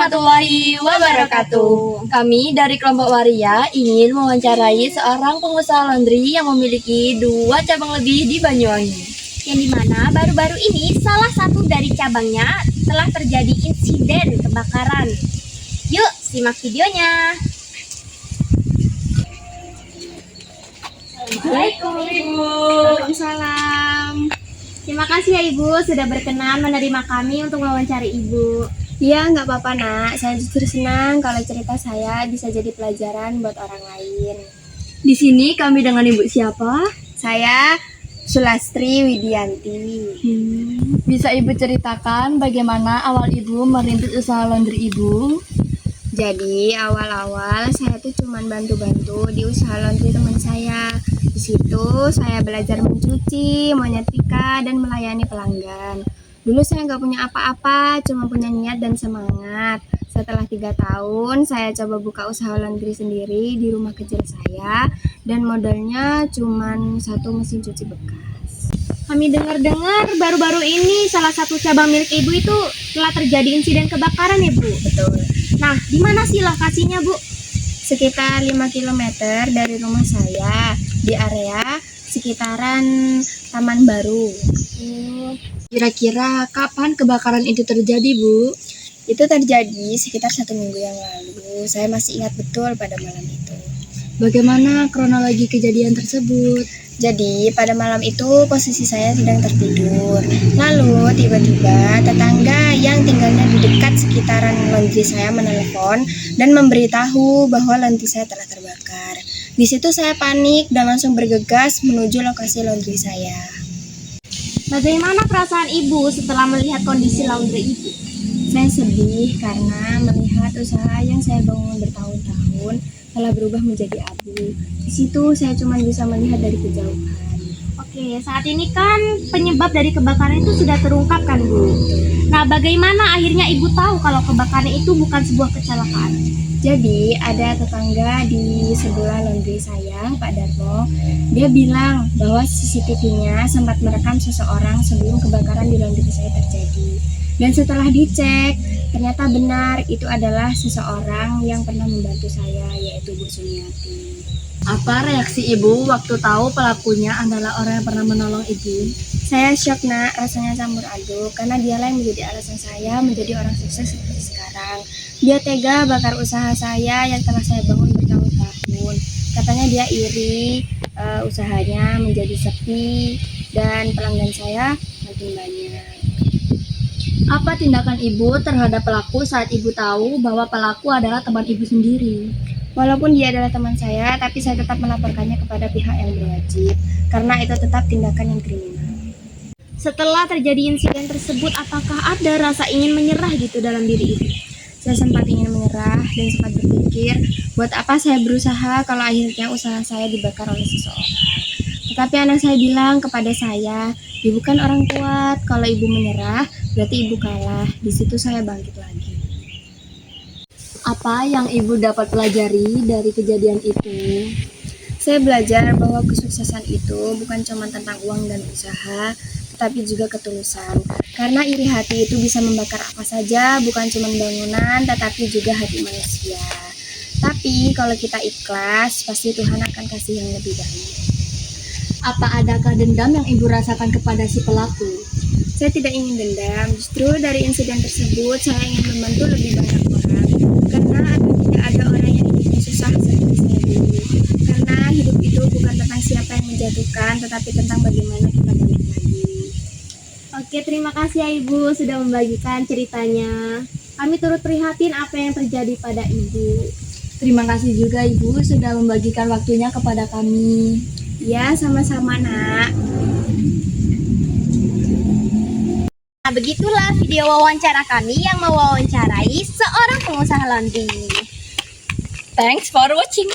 warahmatullahi wabarakatuh. Kami dari kelompok Waria ingin mewawancarai seorang pengusaha laundry yang memiliki 2 cabang lebih di Banyuwangi. Yang dimana baru-baru ini salah satu dari cabangnya telah terjadi insiden kebakaran. Yuk simak videonya. Assalamualaikum Ibu. Waalaikumsalam. Terima kasih ya Ibu sudah berkenan menerima kami untuk mewawancari Ibu. Iya, nggak apa-apa nak. Saya justru senang kalau cerita saya bisa jadi pelajaran buat orang lain. Di sini kami dengan Ibu siapa? Saya Sulastri Widianti. Bisa Ibu ceritakan bagaimana awal Ibu merintis usaha laundry Ibu? Jadi awal-awal saya tuh cuman bantu-bantu di usaha laundry teman saya. Di situ saya belajar mencuci, menyetrika, dan melayani pelanggan. Dulu saya nggak punya apa-apa, cuma punya niat dan semangat. Setelah 3 tahun, saya coba buka usaha laundry sendiri di rumah kecil saya, dan modalnya cuma 1 mesin cuci bekas. Kami dengar-dengar baru-baru ini salah satu cabang milik Ibu itu telah terjadi insiden kebakaran ya Bu? Betul. Nah, di mana sih lokasinya Bu? Sekitar 5 km dari rumah saya, di area sekitaran Taman Baru. Kira-kira kapan kebakaran itu terjadi Bu? Itu terjadi sekitar 1 minggu yang lalu. Saya masih ingat betul pada malam itu. Bagaimana kronologi kejadian tersebut? Jadi pada malam itu posisi saya sedang tertidur. Lalu tiba-tiba tetangga yang tinggalnya di dekat sekitaran laundry saya menelpon dan memberitahu bahwa laundry saya telah terbakar. Di situ saya panik dan langsung bergegas menuju lokasi laundry saya. Bagaimana perasaan Ibu setelah melihat kondisi laundry Ibu? Saya sedih karena melihat usaha yang saya bangun bertahun-tahun telah berubah menjadi abu. Di situ saya cuma bisa melihat dari kejauhan. Oke, saat ini kan penyebab dari kebakaran itu sudah terungkap kan Bu? Nah, bagaimana akhirnya Ibu tahu kalau kebakaran itu bukan sebuah kecelakaan? Jadi ada tetangga di sebelah laundry saya, Pak Darmo. Dia bilang bahwa CCTV-nya sempat merekam seseorang sebelum kebakaran di laundry saya terjadi. Dan setelah dicek, ternyata benar itu adalah seseorang yang pernah membantu saya, yaitu Bu Sumiati. Apa reaksi Ibu waktu tahu pelakunya adalah orang yang pernah menolong Ibu? Saya syok nak, rasanya campur aduk, karena dialah yang menjadi alasan saya menjadi orang sukses seperti sekarang. Dia tega bakar usaha saya yang telah saya bangun bertahun-tahun. Katanya dia iri, usahanya menjadi sepi, dan pelanggan saya makin banyak. Apa tindakan Ibu terhadap pelaku saat Ibu tahu bahwa pelaku adalah teman Ibu sendiri? Walaupun dia adalah teman saya, tapi saya tetap melaporkannya kepada pihak yang berwajib, karena itu tetap tindakan yang kriminal. Setelah terjadi insiden tersebut, apakah ada rasa ingin menyerah gitu dalam diri Ibu? Saya sempat ingin menyerah dan sempat berpikir, buat apa saya berusaha kalau akhirnya usaha saya dibakar oleh seseorang. Tetapi anak saya bilang kepada saya, ibu kan orang kuat, kalau ibu menyerah, berarti ibu kalah. Di situ saya bangkit lagi. Apa yang Ibu dapat pelajari dari kejadian itu? Saya belajar bahwa kesuksesan itu bukan cuma tentang uang dan usaha, tetapi juga ketulusan. Karena iri hati itu bisa membakar apa saja, bukan cuma bangunan, tetapi juga hati manusia. Tapi kalau kita ikhlas, pasti Tuhan akan kasih yang lebih baik. Apa adakah dendam yang Ibu rasakan kepada si pelaku? Saya tidak ingin dendam, justru dari insiden tersebut saya ingin membantu lebih banyak orang. Karena tidak ada orang yang hidupnya susah seperti saya dulu. Karena hidup itu bukan tentang siapa yang menjatuhkan, tetapi tentang bagaimana kita balik lagi. Oke, terima kasih ya Ibu sudah membagikan ceritanya. Kami turut prihatin apa yang terjadi pada Ibu. Terima kasih juga Ibu sudah membagikan waktunya kepada kami. Ya, sama-sama nak. Nah, begitulah video wawancara kami yang mewawancarai seorang pengusaha laundry. Thanks for watching.